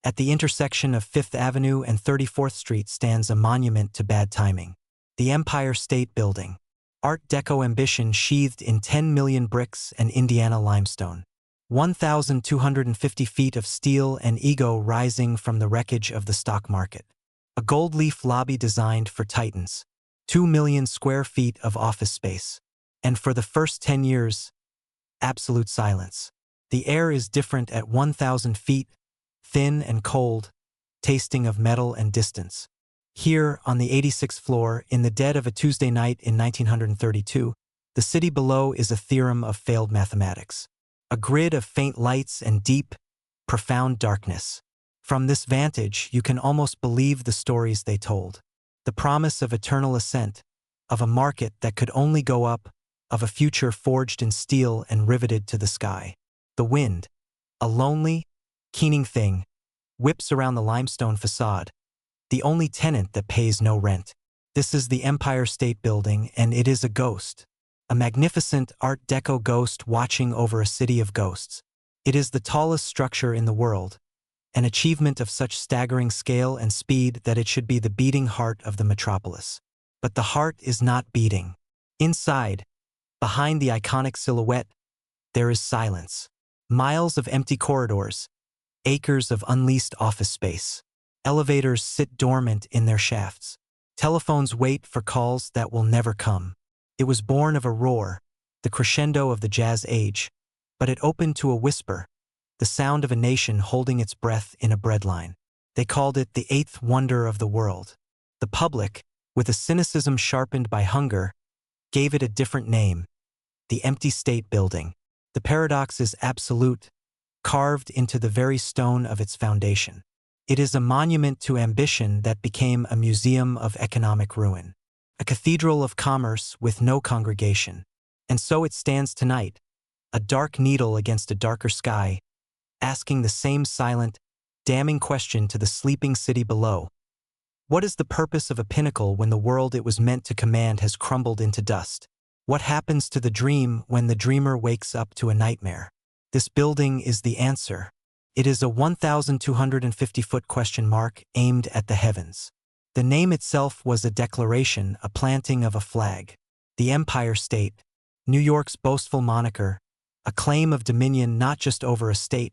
At the intersection of 5th Avenue and 34th Street stands a monument to bad timing. The Empire State Building. Art Deco ambition sheathed in 10 million bricks and Indiana limestone. 1,250 feet of steel and ego rising from the wreckage of the stock market. A gold leaf lobby designed for titans. 2 million square feet of office space. And for the first 10 years, absolute silence. The air is different at 1,000 feet, thin and cold, tasting of metal and distance. Here, on the 86th floor, in the dead of a Tuesday night in 1932, the city below is a theorem of failed mathematics. A grid of faint lights and deep, profound darkness. From this vantage, you can almost believe the stories they told. The promise of eternal ascent, of a market that could only go up, of a future forged in steel and riveted to the sky. The wind, a lonely, keening thing, whips around the limestone facade, the only tenant that pays no rent. This is the Empire State Building, and it is a ghost. A magnificent Art Deco ghost watching over a city of ghosts. It is the tallest structure in the world, an achievement of such staggering scale and speed that it should be the beating heart of the metropolis. But the heart is not beating. Inside, behind the iconic silhouette, there is silence. Miles of empty corridors, acres of unleased office space. Elevators sit dormant in their shafts. Telephones wait for calls that will never come. It was born of a roar, the crescendo of the jazz age, but it opened to a whisper, the sound of a nation holding its breath in a breadline. They called it the eighth wonder of the world. The public, with a cynicism sharpened by hunger, gave it a different name, the Empty State Building. The paradox is absolute, carved into the very stone of its foundation. It is a monument to ambition that became a museum of economic ruin, a cathedral of commerce with no congregation. And so it stands tonight, a dark needle against a darker sky, asking the same silent, damning question to the sleeping city below. What is the purpose of a pinnacle when the world it was meant to command has crumbled into dust? What happens to the dream when the dreamer wakes up to a nightmare? This building is the answer. It is a 1,250-foot question mark aimed at the heavens. The name itself was a declaration, a planting of a flag. The Empire State, New York's boastful moniker, a claim of dominion not just over a state,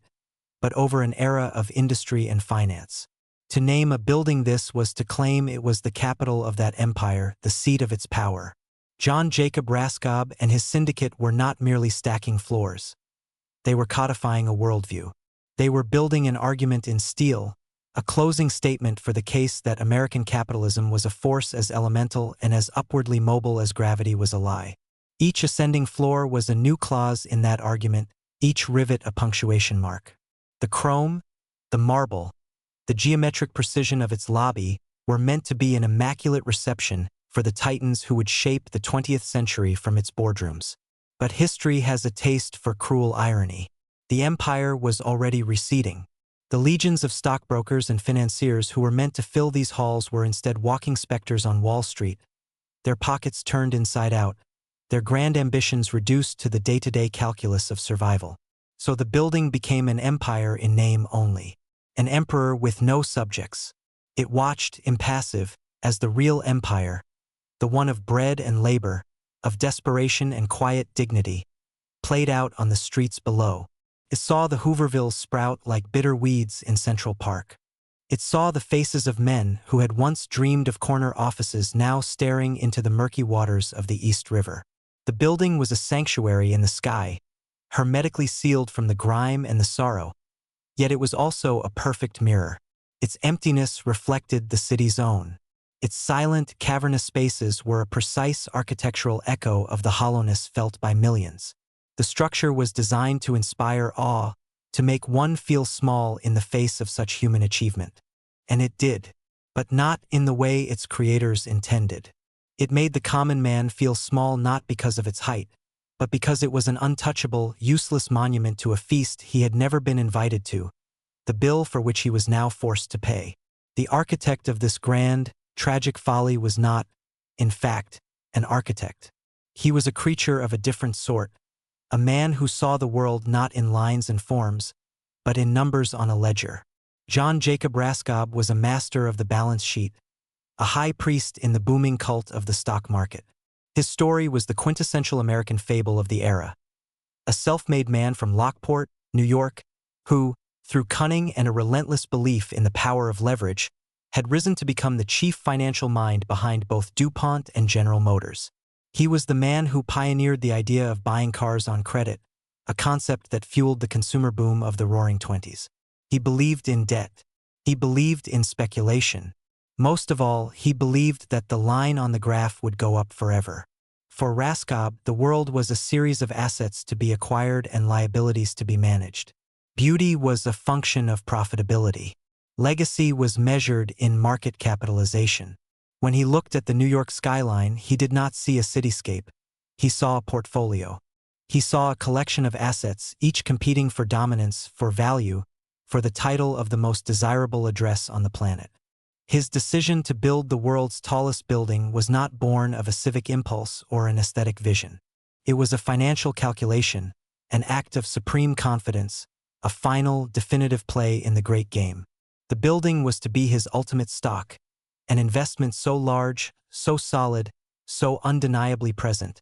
but over an era of industry and finance. To name a building this was to claim it was the capital of that empire, the seat of its power. John Jacob Raskob and his syndicate were not merely stacking floors. They were codifying a worldview. They were building an argument in steel, a closing statement for the case that American capitalism was a force as elemental and as upwardly mobile as gravity was a lie. Each ascending floor was a new clause in that argument, each rivet a punctuation mark. The chrome, the marble, the geometric precision of its lobby were meant to be an immaculate reception for the titans who would shape the 20th century from its boardrooms. But history has a taste for cruel irony. The empire was already receding. The legions of stockbrokers and financiers who were meant to fill these halls were instead walking specters on Wall Street, their pockets turned inside out, their grand ambitions reduced to the day-to-day calculus of survival. So the building became an empire in name only, an emperor with no subjects. It watched, impassive, as the real empire, the one of bread and labor, of desperation and quiet dignity, played out on the streets below. It saw the Hoovervilles sprout like bitter weeds in Central Park. It saw the faces of men who had once dreamed of corner offices now staring into the murky waters of the East River. The building was a sanctuary in the sky, hermetically sealed from the grime and the sorrow, yet it was also a perfect mirror. Its emptiness reflected the city's own. Its silent, cavernous spaces were a precise architectural echo of the hollowness felt by millions. The structure was designed to inspire awe, to make one feel small in the face of such human achievement. And it did, but not in the way its creators intended. It made the common man feel small not because of its height, but because it was an untouchable, useless monument to a feast he had never been invited to, the bill for which he was now forced to pay. The architect of this grand, tragic folly was not, in fact, an architect. He was a creature of a different sort, a man who saw the world not in lines and forms, but in numbers on a ledger. John Jacob Raskob was a master of the balance sheet, a high priest in the booming cult of the stock market. His story was the quintessential American fable of the era. A self-made man from Lockport, New York, who, through cunning and a relentless belief in the power of leverage, had risen to become the chief financial mind behind both DuPont and General Motors. He was the man who pioneered the idea of buying cars on credit, a concept that fueled the consumer boom of the Roaring Twenties. He believed in debt. He believed in speculation. Most of all, he believed that the line on the graph would go up forever. For Raskob, the world was a series of assets to be acquired and liabilities to be managed. Beauty was a function of profitability. Legacy was measured in market capitalization. When he looked at the New York skyline, he did not see a cityscape. He saw a portfolio. He saw a collection of assets, each competing for dominance, for value, for the title of the most desirable address on the planet. His decision to build the world's tallest building was not born of a civic impulse or an aesthetic vision. It was a financial calculation, an act of supreme confidence, a final, definitive play in the great game. The building was to be his ultimate stock, an investment so large, so solid, so undeniably present,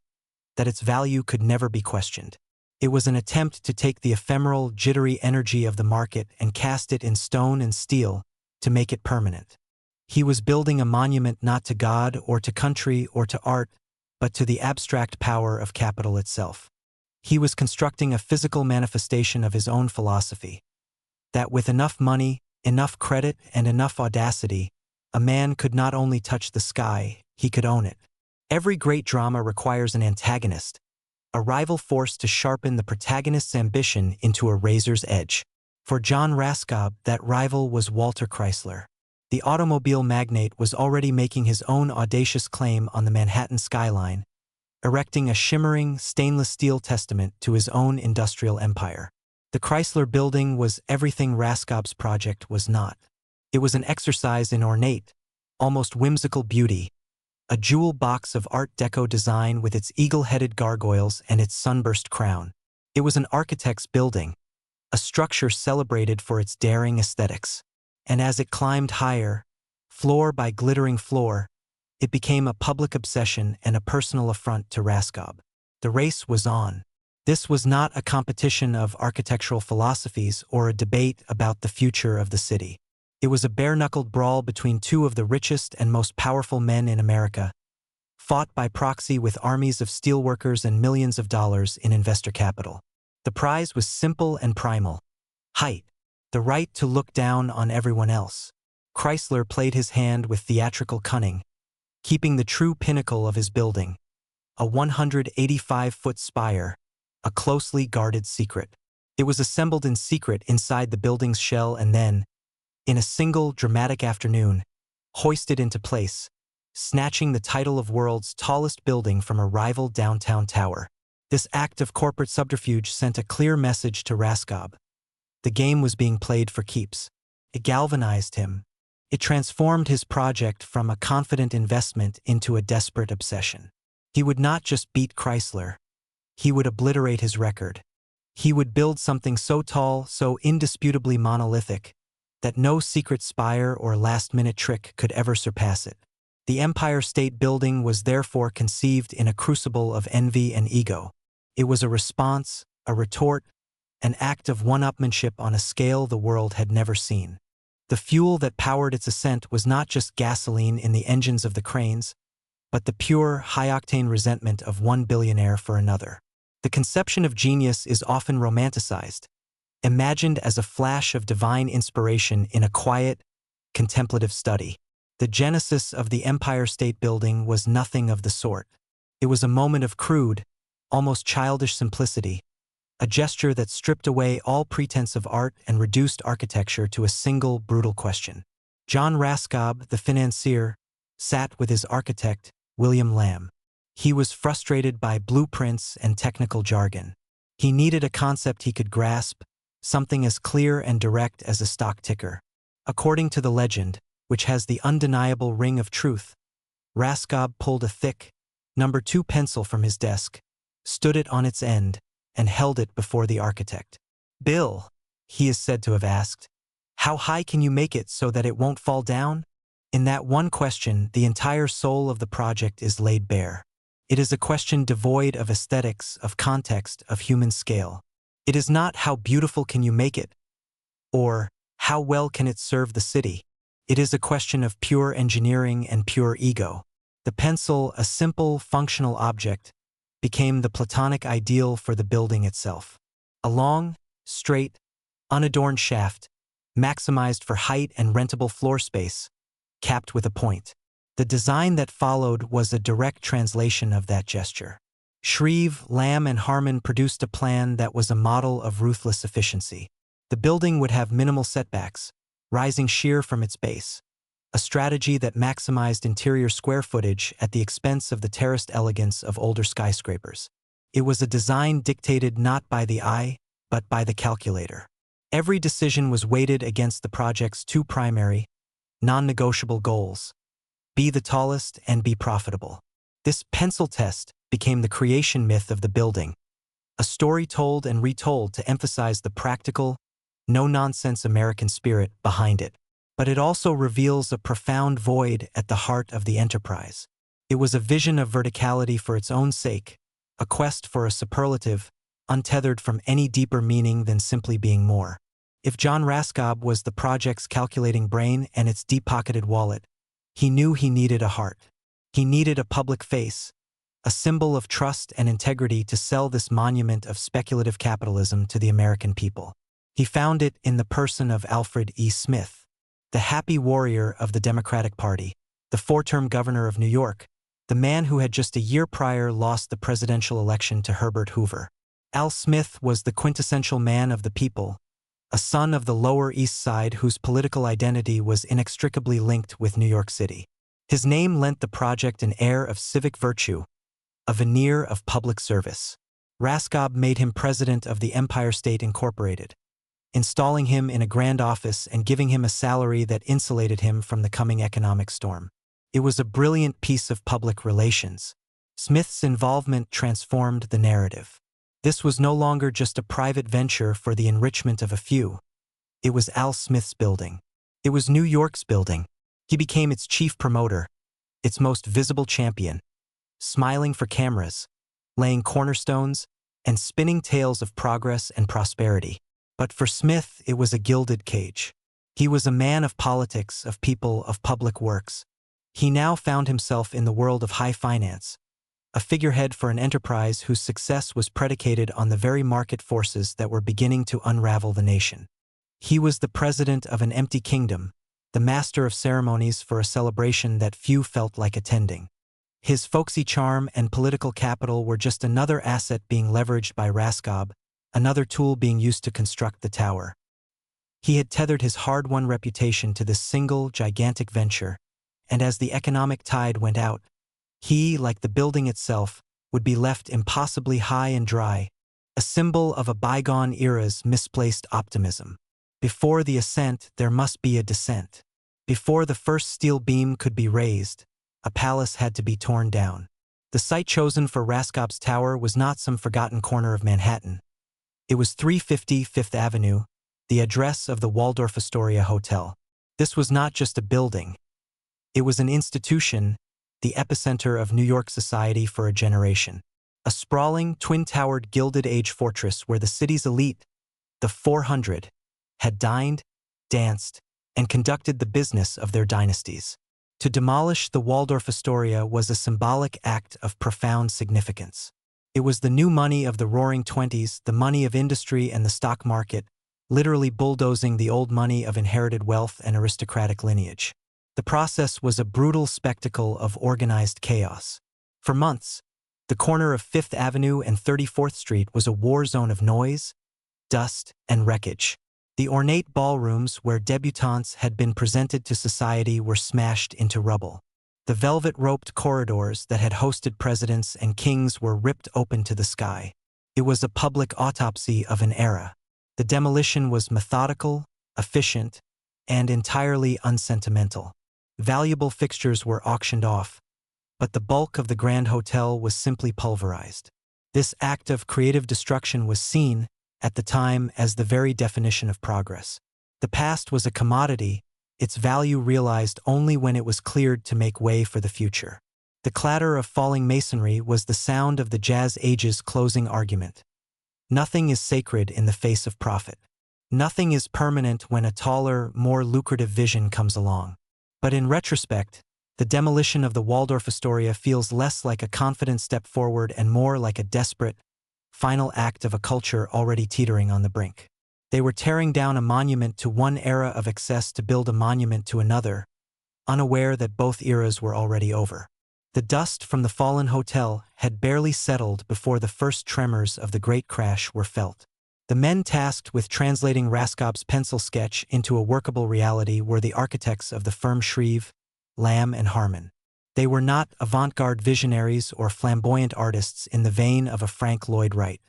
that its value could never be questioned. It was an attempt to take the ephemeral, jittery energy of the market and cast it in stone and steel to make it permanent. He was building a monument not to God or to country or to art, but to the abstract power of capital itself. He was constructing a physical manifestation of his own philosophy, that with enough money, enough credit, and enough audacity, a man could not only touch the sky, he could own it. Every great drama requires an antagonist, a rival force to sharpen the protagonist's ambition into a razor's edge. For John Raskob, that rival was Walter Chrysler. The automobile magnate was already making his own audacious claim on the Manhattan skyline, erecting a shimmering, stainless steel testament to his own industrial empire. The Chrysler Building was everything Raskob's project was not. It was an exercise in ornate, almost whimsical beauty, a jewel box of Art Deco design with its eagle-headed gargoyles and its sunburst crown. It was an architect's building, a structure celebrated for its daring aesthetics. And as it climbed higher, floor by glittering floor, it became a public obsession and a personal affront to Raskob. The race was on. This was not a competition of architectural philosophies or a debate about the future of the city. It was a bare-knuckled brawl between two of the richest and most powerful men in America, fought by proxy with armies of steelworkers and millions of dollars in investor capital. The prize was simple and primal: height. The right to look down on everyone else. Chrysler played his hand with theatrical cunning, keeping the true pinnacle of his building, a 185-foot spire, a closely guarded secret. It was assembled in secret inside the building's shell and then, in a single dramatic afternoon, hoisted into place, snatching the title of world's tallest building from a rival downtown tower. This act of corporate subterfuge sent a clear message to Raskob. The game was being played for keeps. It galvanized him. It transformed his project from a confident investment into a desperate obsession. He would not just beat Chrysler. He would obliterate his record. He would build something so tall, so indisputably monolithic, that no secret spire or last-minute trick could ever surpass it. The Empire State Building was therefore conceived in a crucible of envy and ego. It was a response, a retort, an act of one-upmanship on a scale the world had never seen. The fuel that powered its ascent was not just gasoline in the engines of the cranes, but the pure, high-octane resentment of one billionaire for another. The conception of genius is often romanticized, imagined as a flash of divine inspiration in a quiet, contemplative study. The genesis of the Empire State Building was nothing of the sort. It was a moment of crude, almost childish simplicity, a gesture that stripped away all pretense of art and reduced architecture to a single brutal question. John Raskob, the financier, sat with his architect, William Lamb. He was frustrated by blueprints and technical jargon. He needed a concept he could grasp, something as clear and direct as a stock ticker. According to the legend, which has the undeniable ring of truth, Raskob pulled a thick, No. 2 pencil from his desk, stood it on its end, and held it before the architect. "Bill," he is said to have asked, How high can you make it so that it won't fall down? In that one question, the entire soul of the project is laid bare. It is a question devoid of aesthetics, of context, of human scale. It is not how beautiful can you make it, or how well can it serve the city. It is a question of pure engineering and pure ego. The pencil, a simple, functional object, became the Platonic ideal for the building itself. A long, straight, unadorned shaft, maximized for height and rentable floor space, capped with a point. The design that followed was a direct translation of that gesture. Shreve, Lamb, and Harmon produced a plan that was a model of ruthless efficiency. The building would have minimal setbacks, rising sheer from its base, a strategy that maximized interior square footage at the expense of the terraced elegance of older skyscrapers. It was a design dictated not by the eye, but by the calculator. Every decision was weighted against the project's two primary, non-negotiable goals: be the tallest and be profitable. This pencil test became the creation myth of the building, a story told and retold to emphasize the practical, no-nonsense American spirit behind it. But it also reveals a profound void at the heart of the enterprise. It was a vision of verticality for its own sake, a quest for a superlative, untethered from any deeper meaning than simply being more. If John Raskob was the project's calculating brain and its deep-pocketed wallet, he knew he needed a heart. He needed a public face, a symbol of trust and integrity to sell this monument of speculative capitalism to the American people. He found it in the person of Alfred E. Smith, the happy warrior of the Democratic Party, the four-term governor of New York, the man who had just a year prior lost the presidential election to Herbert Hoover. Al Smith was the quintessential man of the people, a son of the Lower East Side whose political identity was inextricably linked with New York City. His name lent the project an air of civic virtue, a veneer of public service. Raskob made him president of the Empire State Incorporated, installing him in a grand office and giving him a salary that insulated him from the coming economic storm. It was a brilliant piece of public relations. Smith's involvement transformed the narrative. This was no longer just a private venture for the enrichment of a few. It was Al Smith's building. It was New York's building. He became its chief promoter, its most visible champion, smiling for cameras, laying cornerstones, and spinning tales of progress and prosperity. But for Smith, it was a gilded cage. He was a man of politics, of people, of public works. He now found himself in the world of high finance, a figurehead for an enterprise whose success was predicated on the very market forces that were beginning to unravel the nation. He was the president of an empty kingdom, the master of ceremonies for a celebration that few felt like attending. His folksy charm and political capital were just another asset being leveraged by Raskob, another tool being used to construct the tower. He had tethered his hard-won reputation to this single, gigantic venture, and as the economic tide went out, he, like the building itself, would be left impossibly high and dry, a symbol of a bygone era's misplaced optimism. Before the ascent, there must be a descent. Before the first steel beam could be raised, a palace had to be torn down. The site chosen for Raskob's tower was not some forgotten corner of Manhattan. It was 350 Fifth Avenue, the address of the Waldorf Astoria Hotel. This was not just a building. It was an institution, the epicenter of New York society for a generation. A sprawling, twin-towered Gilded Age fortress where the city's elite, the 400, had dined, danced, and conducted the business of their dynasties. To demolish the Waldorf Astoria was a symbolic act of profound significance. It was the new money of the Roaring Twenties, the money of industry and the stock market, literally bulldozing the old money of inherited wealth and aristocratic lineage. The process was a brutal spectacle of organized chaos. For months, the corner of Fifth Avenue and 34th Street was a war zone of noise, dust, and wreckage. The ornate ballrooms where debutantes had been presented to society were smashed into rubble. The velvet-roped corridors that had hosted presidents and kings were ripped open to the sky. It was a public autopsy of an era. The demolition was methodical, efficient, and entirely unsentimental. Valuable fixtures were auctioned off, but the bulk of the Grand Hotel was simply pulverized. This act of creative destruction was seen, at the time, as the very definition of progress. The past was a commodity, its value realized only when it was cleared to make way for the future. The clatter of falling masonry was the sound of the Jazz Age's closing argument. Nothing is sacred in the face of profit. Nothing is permanent when a taller, more lucrative vision comes along. But in retrospect, the demolition of the Waldorf Astoria feels less like a confident step forward and more like a desperate, final act of a culture already teetering on the brink. They were tearing down a monument to one era of excess to build a monument to another, unaware that both eras were already over. The dust from the fallen hotel had barely settled before the first tremors of the Great Crash were felt. The men tasked with translating Raskob's pencil sketch into a workable reality were the architects of the firm Shreve, Lamb and Harmon. They were not avant-garde visionaries or flamboyant artists in the vein of a Frank Lloyd Wright.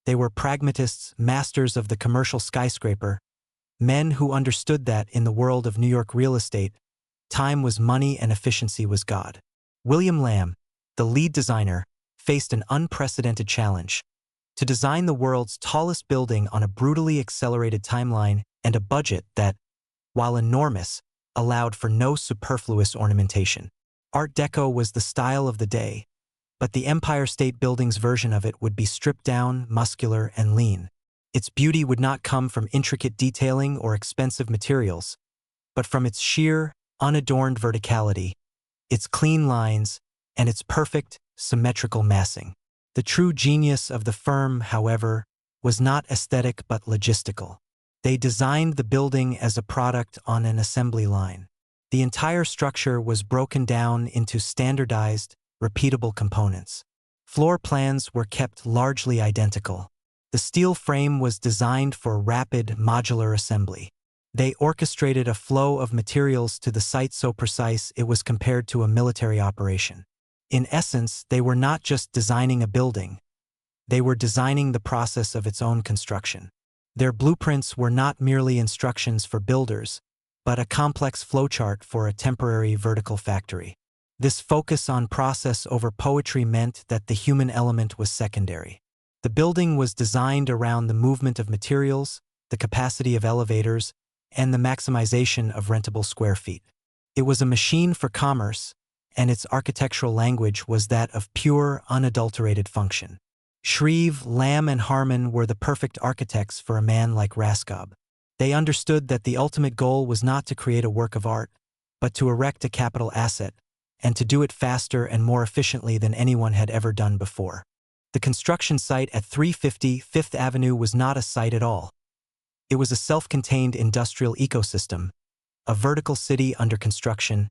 They were pragmatists, masters of the commercial skyscraper, men who understood that in the world of New York real estate, time was money and efficiency was God. William Lamb, the lead designer, faced an unprecedented challenge: to design the world's tallest building on a brutally accelerated timeline and a budget that, while enormous, allowed for no superfluous ornamentation. Art Deco was the style of the day, but the Empire State Building's version of it would be stripped down, muscular, and lean. Its beauty would not come from intricate detailing or expensive materials, but from its sheer, unadorned verticality, its clean lines, and its perfect, symmetrical massing. The true genius of the firm, however, was not aesthetic but logistical. They designed the building as a product on an assembly line. The entire structure was broken down into standardized, repeatable components. Floor plans were kept largely identical. The steel frame was designed for rapid, modular assembly. They orchestrated a flow of materials to the site so precise it was compared to a military operation. In essence, they were not just designing a building. They were designing the process of its own construction. Their blueprints were not merely instructions for builders, but a complex flowchart for a temporary vertical factory. This focus on process over poetry meant that the human element was secondary. The building was designed around the movement of materials, the capacity of elevators, and the maximization of rentable square feet. It was a machine for commerce, and its architectural language was that of pure, unadulterated function. Shreve, Lamb, and Harmon were the perfect architects for a man like Raskob. They understood that the ultimate goal was not to create a work of art, but to erect a capital asset, and to do it faster and more efficiently than anyone had ever done before. The construction site at 350 Fifth Avenue was not a site at all. It was a self-contained industrial ecosystem, a vertical city under construction,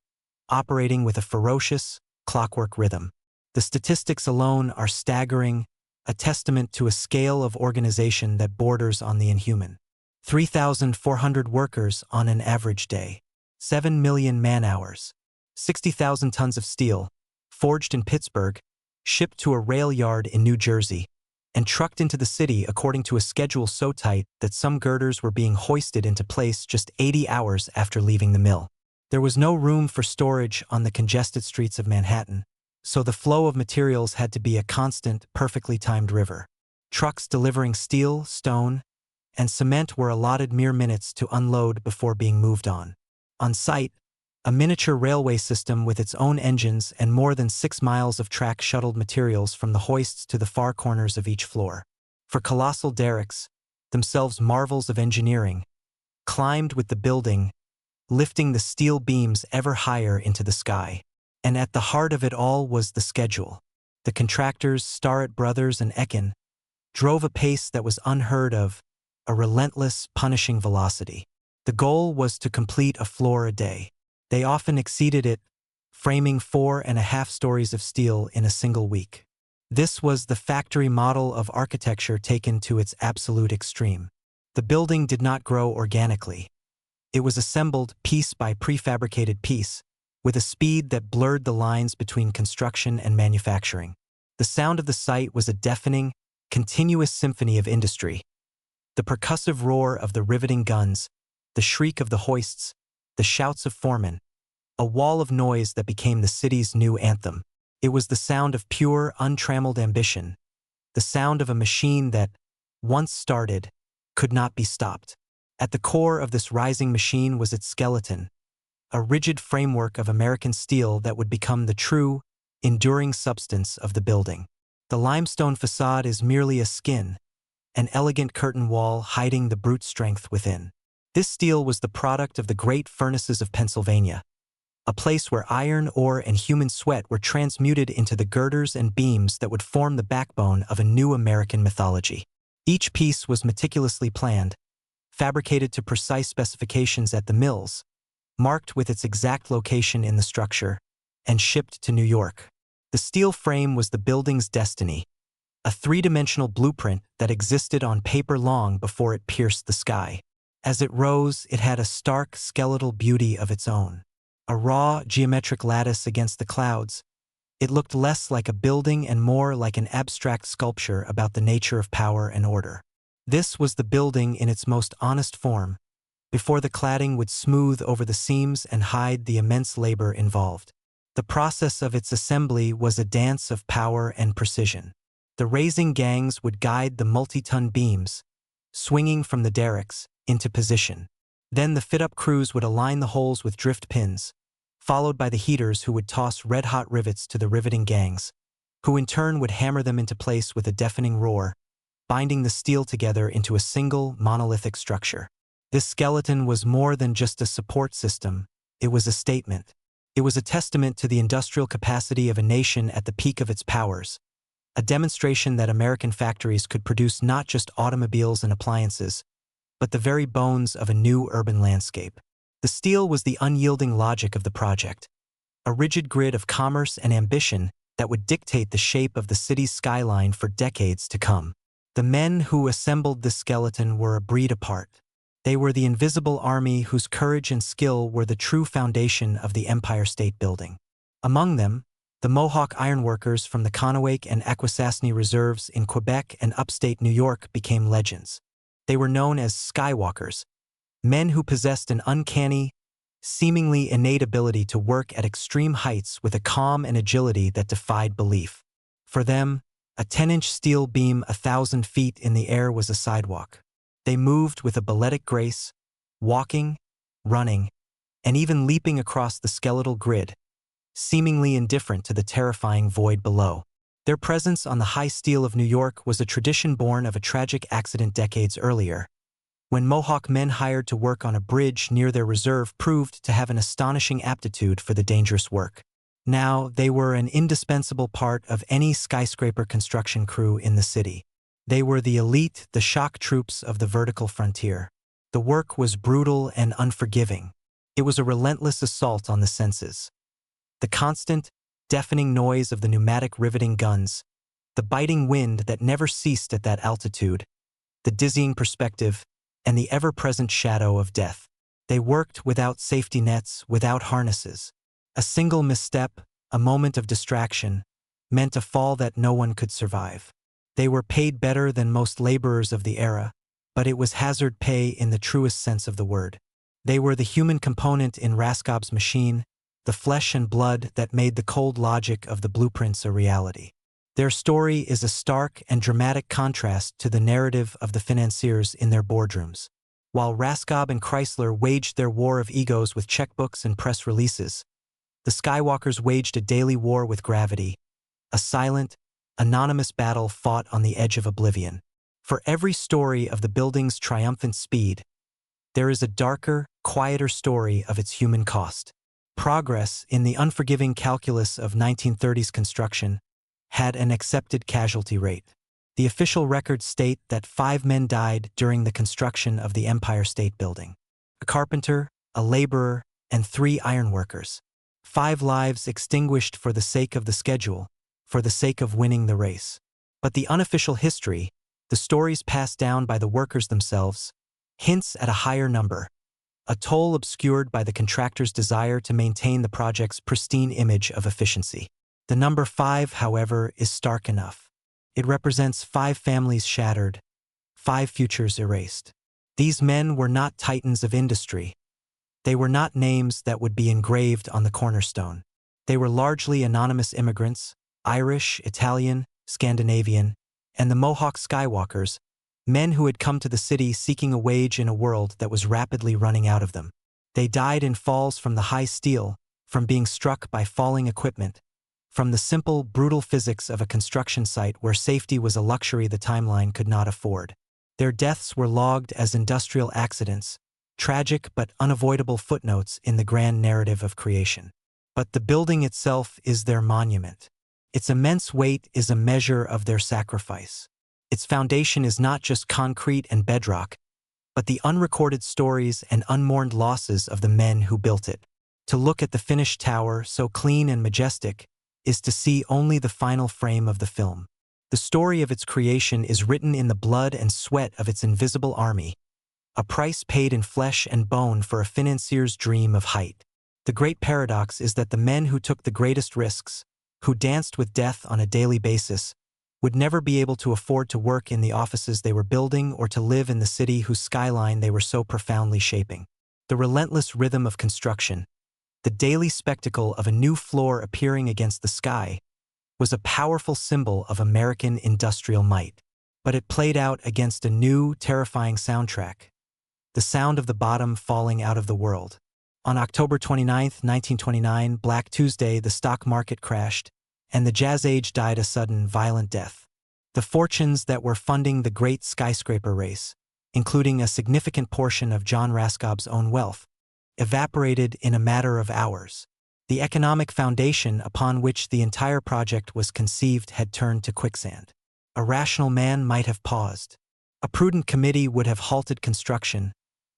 operating with a ferocious, clockwork rhythm. The statistics alone are staggering, a testament to a scale of organization that borders on the inhuman. 3,400 workers on an average day, 7 million man-hours, 60,000 tons of steel, forged in Pittsburgh, shipped to a rail yard in New Jersey, and trucked into the city according to a schedule so tight that some girders were being hoisted into place just 80 hours after leaving the mill. There was no room for storage on the congested streets of Manhattan, so the flow of materials had to be a constant, perfectly timed river. Trucks delivering steel, stone, and cement were allotted mere minutes to unload before being moved on. On site, a miniature railway system with its own engines and more than 6 miles of track shuttled materials from the hoists to the far corners of each floor. For colossal derricks, themselves marvels of engineering, climbed with the building, lifting the steel beams ever higher into the sky. And at the heart of it all was the schedule. The contractors, Starrett Brothers and Ekin, drove a pace that was unheard of, a relentless, punishing velocity. The goal was to complete a floor a day. They often exceeded it, framing 4.5 stories of steel in a single week. This was the factory model of architecture taken to its absolute extreme. The building did not grow organically. It was assembled piece by prefabricated piece, with a speed that blurred the lines between construction and manufacturing. The sound of the site was a deafening, continuous symphony of industry. The percussive roar of the riveting guns, the shriek of the hoists, the shouts of foremen, a wall of noise that became the city's new anthem. It was the sound of pure, untrammeled ambition, the sound of a machine that, once started, could not be stopped. At the core of this rising machine was its skeleton, a rigid framework of American steel that would become the true, enduring substance of the building. The limestone facade is merely a skin, an elegant curtain wall hiding the brute strength within. This steel was the product of the great furnaces of Pennsylvania, a place where iron ore and human sweat were transmuted into the girders and beams that would form the backbone of a new American mythology. Each piece was meticulously planned, fabricated to precise specifications at the mills, marked with its exact location in the structure, and shipped to New York. The steel frame was the building's destiny, a three-dimensional blueprint that existed on paper long before it pierced the sky. As it rose, it had a stark skeletal beauty of its own. A raw, geometric lattice against the clouds, it looked less like a building and more like an abstract sculpture about the nature of power and order. This was the building in its most honest form, before the cladding would smooth over the seams and hide the immense labor involved. The process of its assembly was a dance of power and precision. The raising gangs would guide the multi-ton beams, swinging from the derricks, into position. Then the fit-up crews would align the holes with drift pins, followed by the heaters who would toss red-hot rivets to the riveting gangs, who in turn would hammer them into place with a deafening roar, binding the steel together into a single, monolithic structure. This skeleton was more than just a support system, it was a statement. It was a testament to the industrial capacity of a nation at the peak of its powers, a demonstration that American factories could produce not just automobiles and appliances, but the very bones of a new urban landscape. The steel was the unyielding logic of the project, a rigid grid of commerce and ambition that would dictate the shape of the city's skyline for decades to come. The men who assembled this skeleton were a breed apart. They were the invisible army whose courage and skill were the true foundation of the Empire State Building. Among them, the Mohawk ironworkers from the Conowick and Akwesasne reserves in Quebec and upstate New York became legends. They were known as Skywalkers, men who possessed an uncanny, seemingly innate ability to work at extreme heights with a calm and agility that defied belief. For them, a 10-inch steel beam 1,000 feet in the air was a sidewalk. They moved with a balletic grace, walking, running, and even leaping across the skeletal grid, seemingly indifferent to the terrifying void below. Their presence on the high steel of New York was a tradition born of a tragic accident decades earlier, when Mohawk men hired to work on a bridge near their reserve proved to have an astonishing aptitude for the dangerous work. Now, they were an indispensable part of any skyscraper construction crew in the city. They were the elite, the shock troops of the vertical frontier. The work was brutal and unforgiving. It was a relentless assault on the senses. The constant, deafening noise of the pneumatic riveting guns, the biting wind that never ceased at that altitude, the dizzying perspective, and the ever-present shadow of death. They worked without safety nets, without harnesses. A single misstep, a moment of distraction, meant a fall that no one could survive. They were paid better than most laborers of the era, but it was hazard pay in the truest sense of the word. They were the human component in Raskob's machine, the flesh and blood that made the cold logic of the blueprints a reality. Their story is a stark and dramatic contrast to the narrative of the financiers in their boardrooms. While Raskob and Chrysler waged their war of egos with checkbooks and press releases, the Skywalkers waged a daily war with gravity, a silent, anonymous battle fought on the edge of oblivion. For every story of the building's triumphant speed, there is a darker, quieter story of its human cost. Progress, in the unforgiving calculus of 1930s construction, had an accepted casualty rate. The official records state that 5 men died during the construction of the Empire State Building. A carpenter, a laborer, and 3 ironworkers. 5 lives extinguished for the sake of the schedule, for the sake of winning the race. But the unofficial history, the stories passed down by the workers themselves, hints at a higher number, a toll obscured by the contractor's desire to maintain the project's pristine image of efficiency. The number 5, however, is stark enough. It represents 5 families shattered, 5 futures erased. These men were not titans of industry. They were not names that would be engraved on the cornerstone. They were largely anonymous immigrants, Irish, Italian, Scandinavian, and the Mohawk Skywalkers, men who had come to the city seeking a wage in a world that was rapidly running out of them. They died in falls from the high steel, from being struck by falling equipment, from the simple, brutal physics of a construction site where safety was a luxury the timeline could not afford. Their deaths were logged as industrial accidents, tragic but unavoidable footnotes in the grand narrative of creation. But the building itself is their monument. Its immense weight is a measure of their sacrifice. Its foundation is not just concrete and bedrock, but the unrecorded stories and unmourned losses of the men who built it. To look at the finished tower, so clean and majestic, is to see only the final frame of the film. The story of its creation is written in the blood and sweat of its invisible army, a price paid in flesh and bone for a financier's dream of height. The great paradox is that the men who took the greatest risks, who danced with death on a daily basis, would never be able to afford to work in the offices they were building or to live in the city whose skyline they were so profoundly shaping. The relentless rhythm of construction, the daily spectacle of a new floor appearing against the sky, was a powerful symbol of American industrial might. But it played out against a new, terrifying soundtrack, the sound of the bottom falling out of the world. On October 29, 1929, Black Tuesday, the stock market crashed, and the Jazz Age died a sudden, violent death. The fortunes that were funding the great skyscraper race, including a significant portion of John Raskob's own wealth, evaporated in a matter of hours. The economic foundation upon which the entire project was conceived had turned to quicksand. A rational man might have paused. A prudent committee would have halted construction,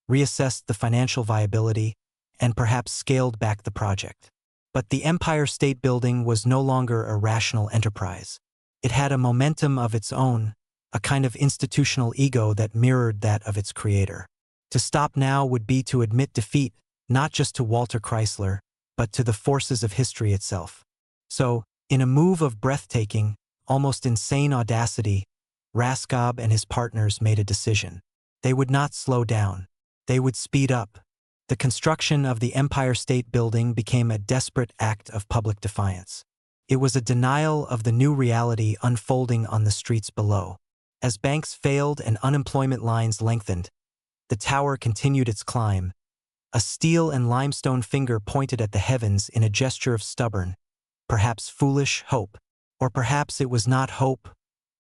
reassessed the financial viability, and perhaps scaled back the project. But the Empire State Building was no longer a rational enterprise. It had a momentum of its own, a kind of institutional ego that mirrored that of its creator. To stop now would be to admit defeat, not just to Walter Chrysler, but to the forces of history itself. So, in a move of breathtaking, almost insane audacity, Raskob and his partners made a decision. They would not slow down. They would speed up. The construction of the Empire State Building became a desperate act of public defiance. It was a denial of the new reality unfolding on the streets below. As banks failed and unemployment lines lengthened, the tower continued its climb. A steel and limestone finger pointed at the heavens in a gesture of stubborn, perhaps foolish, hope. Or perhaps it was not hope,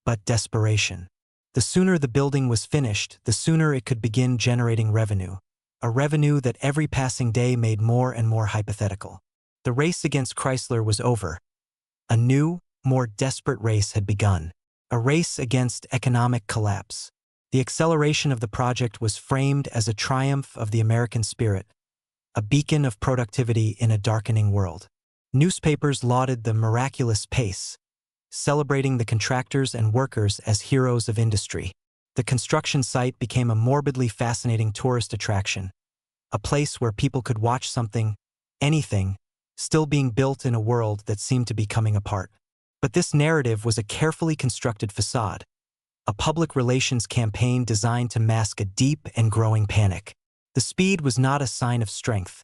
but desperation. The sooner the building was finished, the sooner it could begin generating revenue, a revenue that every passing day made more and more hypothetical. The race against Chrysler was over. A new, more desperate race had begun, a race against economic collapse. The acceleration of the project was framed as a triumph of the American spirit, a beacon of productivity in a darkening world. Newspapers lauded the miraculous pace, celebrating the contractors and workers as heroes of industry. The construction site became a morbidly fascinating tourist attraction, a place where people could watch something, anything, still being built in a world that seemed to be coming apart. But this narrative was a carefully constructed facade, a public relations campaign designed to mask a deep and growing panic. The speed was not a sign of strength.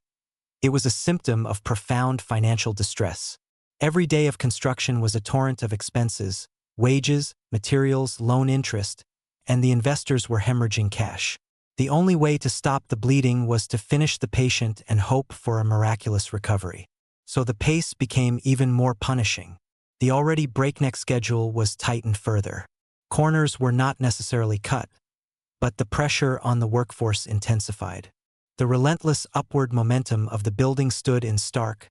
It was a symptom of profound financial distress. Every day of construction was a torrent of expenses, wages, materials, loan interest, and the investors were hemorrhaging cash. The only way to stop the bleeding was to finish the patient and hope for a miraculous recovery. So the pace became even more punishing. The already breakneck schedule was tightened further. Corners were not necessarily cut, but the pressure on the workforce intensified. The relentless upward momentum of the building stood in stark,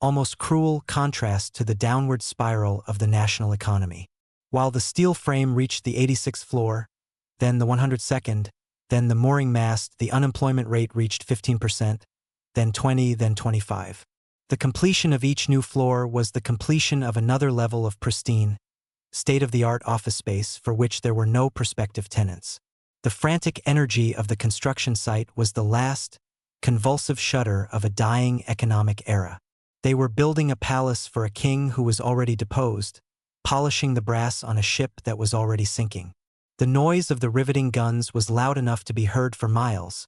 almost cruel contrast to the downward spiral of the national economy. While the steel frame reached the 86th floor, then the 102nd, then the mooring mast, the unemployment rate reached 15%, then 20, then 25. The completion of each new floor was the completion of another level of pristine, state-of-the-art office space for which there were no prospective tenants. The frantic energy of the construction site was the last, convulsive shudder of a dying economic era. They were building a palace for a king who was already deposed, polishing the brass on a ship that was already sinking. The noise of the riveting guns was loud enough to be heard for miles,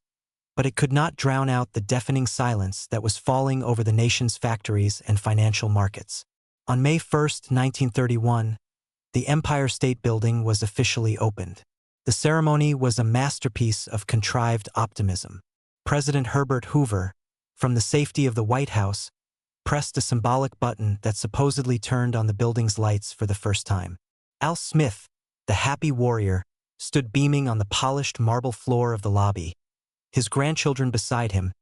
but it could not drown out the deafening silence that was falling over the nation's factories and financial markets. On May 1, 1931, the Empire State Building was officially opened. The ceremony was a masterpiece of contrived optimism. President Herbert Hoover, from the safety of the White House, pressed a symbolic button that supposedly turned on the building's lights for the first time. Al Smith, the happy warrior, stood beaming on the polished marble floor of the lobby, his grandchildren beside him,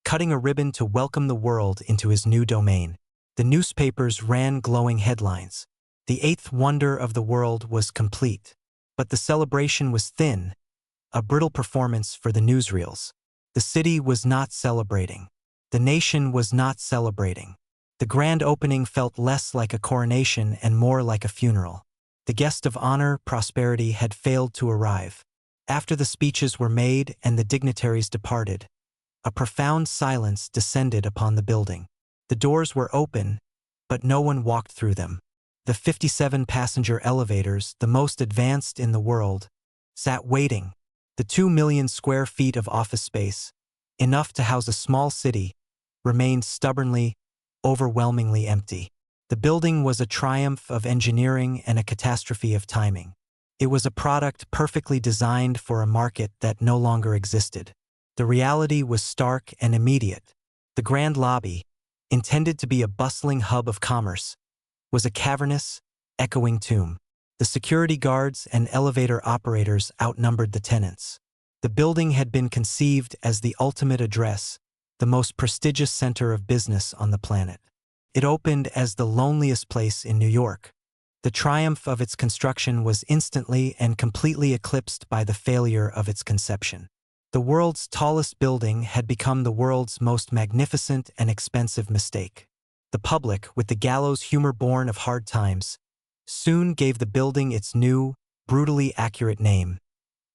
cutting a ribbon to welcome the world into his new domain. The newspapers ran glowing headlines. The eighth wonder of the world was complete. But the celebration was thin, a brittle performance for the newsreels. The city was not celebrating. The nation was not celebrating. The grand opening felt less like a coronation and more like a funeral. The guest of honor, prosperity, had failed to arrive. After the speeches were made and the dignitaries departed, a profound silence descended upon the building. The doors were open, but no one walked through them. The 57-passenger elevators, the most advanced in the world, sat waiting. The 2 million square feet of office space, enough to house a small city, remained stubbornly, overwhelmingly empty. The building was a triumph of engineering and a catastrophe of timing. It was a product perfectly designed for a market that no longer existed. The reality was stark and immediate. The Grand Lobby, intended to be a bustling hub of commerce, was a cavernous, echoing tomb. The security guards and elevator operators outnumbered the tenants. The building had been conceived as the ultimate address, the most prestigious center of business on the planet. It opened as the loneliest place in New York. The triumph of its construction was instantly and completely eclipsed by the failure of its conception. The world's tallest building had become the world's most magnificent and expensive mistake. The public, with the gallows humor born of hard times, soon gave the building its new, brutally accurate name,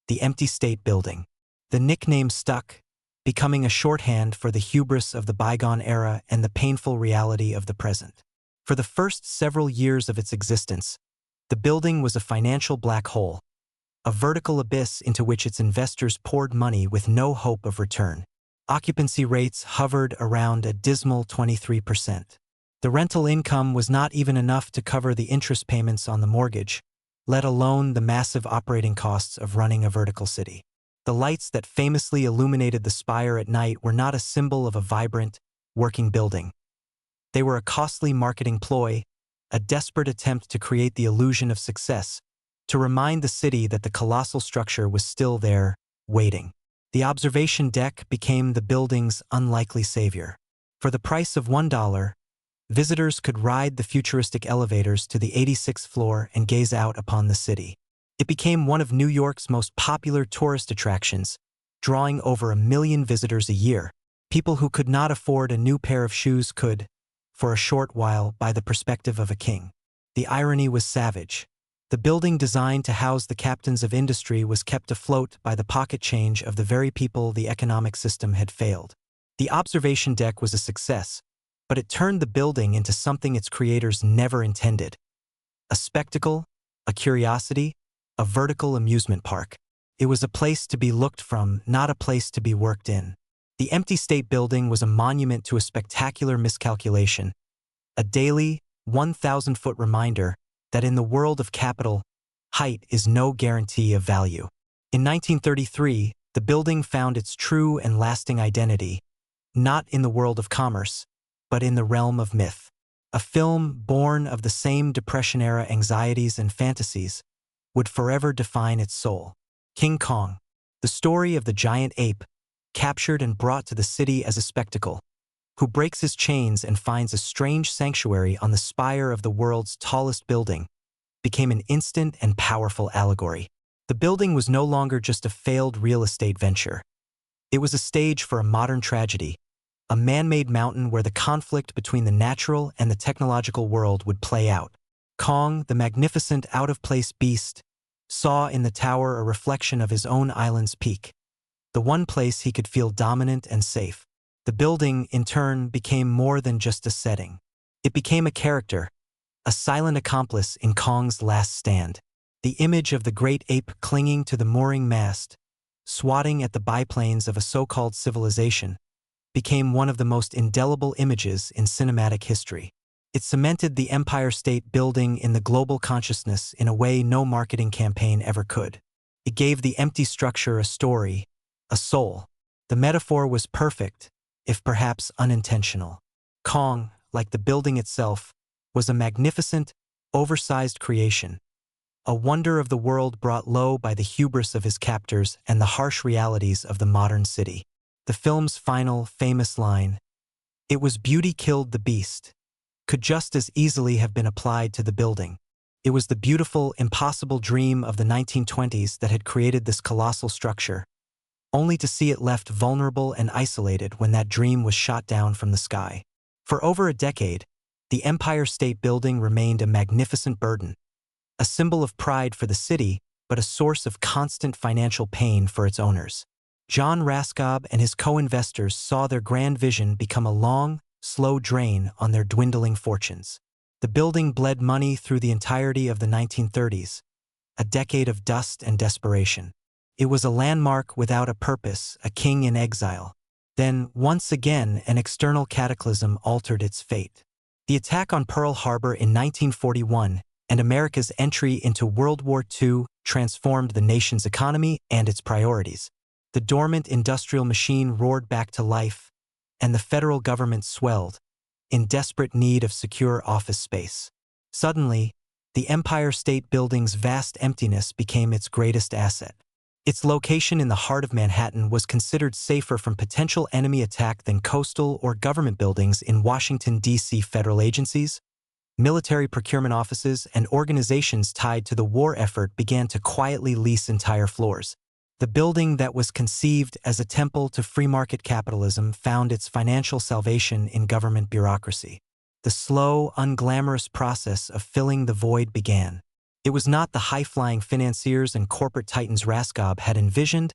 the Empty State Building. The nickname stuck, becoming a shorthand for the hubris of the bygone era and the painful reality of the present. For the first several years of its existence, the building was a financial black hole, a vertical abyss into which its investors poured money with no hope of return. Occupancy rates hovered around a dismal 23%. The rental income was not even enough to cover the interest payments on the mortgage, let alone the massive operating costs of running a vertical city. The lights that famously illuminated the spire at night were not a symbol of a vibrant, working building. They were a costly marketing ploy, a desperate attempt to create the illusion of success, to remind the city that the colossal structure was still there, waiting. The observation deck became the building's unlikely savior. For the price of $1, visitors could ride the futuristic elevators to the 86th floor and gaze out upon the city. It became one of New York's most popular tourist attractions, drawing over 1 million visitors a year. People who could not afford a new pair of shoes could, for a short while, buy the perspective of a king. The irony was savage. The building designed to house the captains of industry was kept afloat by the pocket change of the very people the economic system had failed. The observation deck was a success, but it turned the building into something its creators never intended. A spectacle, a curiosity, a vertical amusement park. It was a place to be looked from, not a place to be worked in. The Empty State Building was a monument to a spectacular miscalculation, a daily, 1,000-foot reminder that in the world of capital, height is no guarantee of value. In 1933, the building found its true and lasting identity, not in the world of commerce, but in the realm of myth. A film born of the same Depression-era anxieties and fantasies would forever define its soul. King Kong, the story of the giant ape, captured and brought to the city as a spectacle, who breaks his chains and finds a strange sanctuary on the spire of the world's tallest building, became an instant and powerful allegory. The building was no longer just a failed real estate venture. It was a stage for a modern tragedy, a man-made mountain where the conflict between the natural and the technological world would play out. Kong, the magnificent out-of-place beast, saw in the tower a reflection of his own island's peak, the one place he could feel dominant and safe. The building, in turn, became more than just a setting. It became a character, a silent accomplice in Kong's last stand. The image of the great ape clinging to the mooring mast, swatting at the biplanes of a so-called civilization, became one of the most indelible images in cinematic history. It cemented the Empire State Building in the global consciousness in a way no marketing campaign ever could. It gave the empty structure a story, a soul. The metaphor was perfect, if perhaps unintentional. Kong, like the building itself, was a magnificent, oversized creation, a wonder of the world brought low by the hubris of his captors and the harsh realities of the modern city. The film's final, famous line, "It was beauty killed the beast," could just as easily have been applied to the building. It was the beautiful, impossible dream of the 1920s that had created this colossal structure, only to see it left vulnerable and isolated when that dream was shot down from the sky. For over a decade, the Empire State Building remained a magnificent burden, a symbol of pride for the city, but a source of constant financial pain for its owners. John Raskob and his co-investors saw their grand vision become a long, slow drain on their dwindling fortunes. The building bled money through the entirety of the 1930s, a decade of dust and desperation. It was a landmark without a purpose, a king in exile. Then, once again, an external cataclysm altered its fate. The attack on Pearl Harbor in 1941 and America's entry into World War II transformed the nation's economy and its priorities. The dormant industrial machine roared back to life, and the federal government swelled, in desperate need of secure office space. Suddenly, the Empire State Building's vast emptiness became its greatest asset. Its location in the heart of Manhattan was considered safer from potential enemy attack than coastal or government buildings in Washington, D.C. Federal agencies, military procurement offices, and organizations tied to the war effort began to quietly lease entire floors. The building that was conceived as a temple to free market capitalism found its financial salvation in government bureaucracy. The slow, unglamorous process of filling the void began. It was not the high-flying financiers and corporate titans Raskob had envisioned,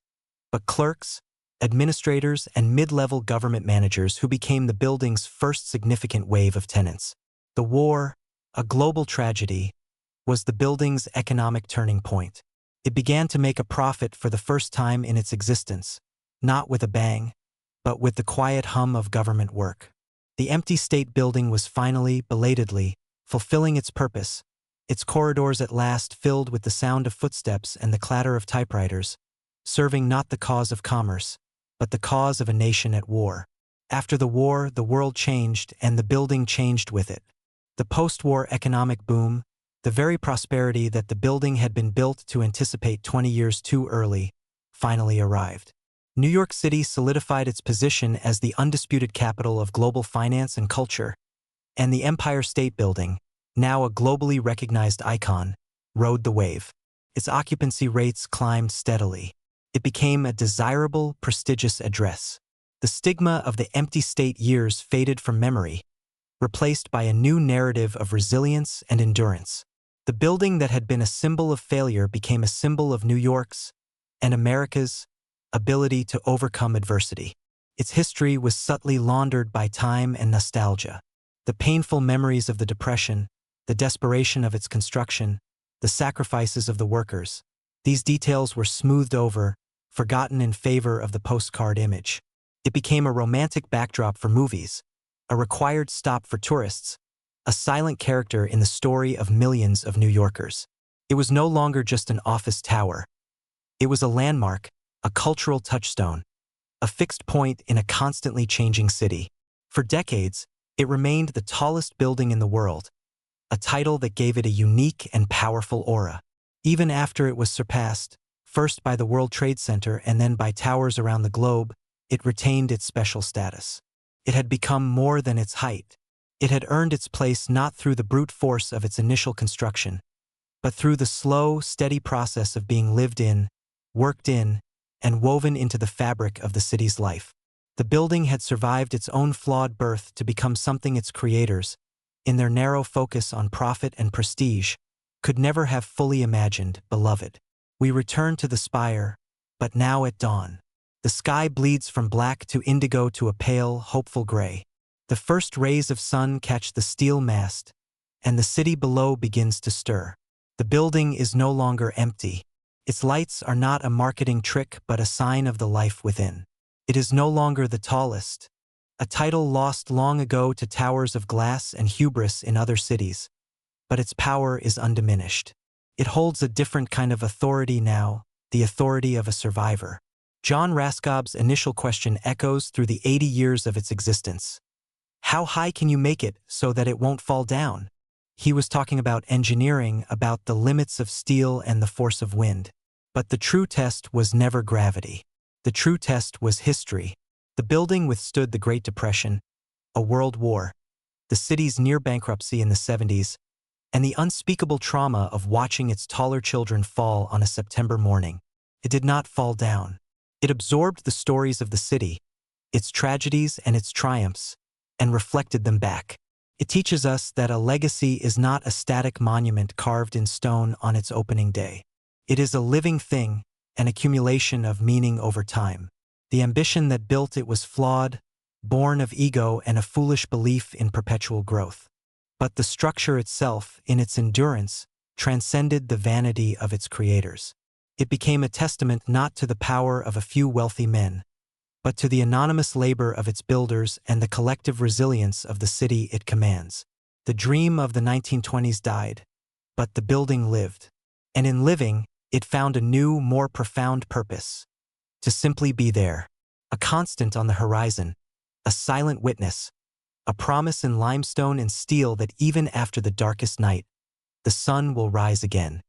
but clerks, administrators, and mid-level government managers who became the building's first significant wave of tenants. The war, a global tragedy, was the building's economic turning point. It began to make a profit for the first time in its existence, not with a bang, but with the quiet hum of government work. The empty state building was finally, belatedly, fulfilling its purpose, its corridors at last filled with the sound of footsteps and the clatter of typewriters, serving not the cause of commerce, but the cause of a nation at war. After the war, the world changed and the building changed with it. The post-war economic boom, the very prosperity that the building had been built to anticipate 20 years too early, finally arrived. New York City solidified its position as the undisputed capital of global finance and culture, and the Empire State Building, now a globally recognized icon, rode the wave. Its occupancy rates climbed steadily. It became a desirable, prestigious address. The stigma of the empty state years faded from memory, replaced by a new narrative of resilience and endurance. The building that had been a symbol of failure became a symbol of New York's and America's ability to overcome adversity. Its history was subtly laundered by time and nostalgia. The painful memories of the Depression, the desperation of its construction, the sacrifices of the workers. These details were smoothed over, forgotten in favor of the postcard image. It became a romantic backdrop for movies, a required stop for tourists, a silent character in the story of millions of New Yorkers. It was no longer just an office tower. It was a landmark, a cultural touchstone, a fixed point in a constantly changing city. For decades, it remained the tallest building in the world, a title that gave it a unique and powerful aura. Even after it was surpassed, first by the World Trade Center and then by towers around the globe, it retained its special status. It had become more than its height. It had earned its place not through the brute force of its initial construction, but through the slow, steady process of being lived in, worked in, and woven into the fabric of the city's life. The building had survived its own flawed birth to become something its creators, in their narrow focus on profit and prestige, could never have fully imagined. Beloved, we return to the spire, but now at dawn. The sky bleeds from black to indigo to a pale, hopeful gray. The first rays of sun catch the steel mast, and the city below begins to stir. The building is no longer empty. Its lights are not a marketing trick but a sign of the life within. It is no longer the tallest, a title lost long ago to towers of glass and hubris in other cities, but its power is undiminished. It holds a different kind of authority now, the authority of a survivor. John Raskob's initial question echoes through the 80 years of its existence. How high can you make it so that it won't fall down? He was talking about engineering, about the limits of steel and the force of wind. But the true test was never gravity. The true test was history. The building withstood the Great Depression, a world war, the city's near bankruptcy in the 70s, and the unspeakable trauma of watching its taller children fall on a September morning. It did not fall down. It absorbed the stories of the city, its tragedies and its triumphs, and reflected them back. It teaches us that a legacy is not a static monument carved in stone on its opening day. It is a living thing, an accumulation of meaning over time. The ambition that built it was flawed, born of ego and a foolish belief in perpetual growth. But the structure itself, in its endurance, transcended the vanity of its creators. It became a testament not to the power of a few wealthy men, but to the anonymous labor of its builders and the collective resilience of the city it commands. The dream of the 1920s died, but the building lived. And in living, it found a new, more profound purpose: to simply be there, a constant on the horizon, a silent witness, a promise in limestone and steel that even after the darkest night, the sun will rise again.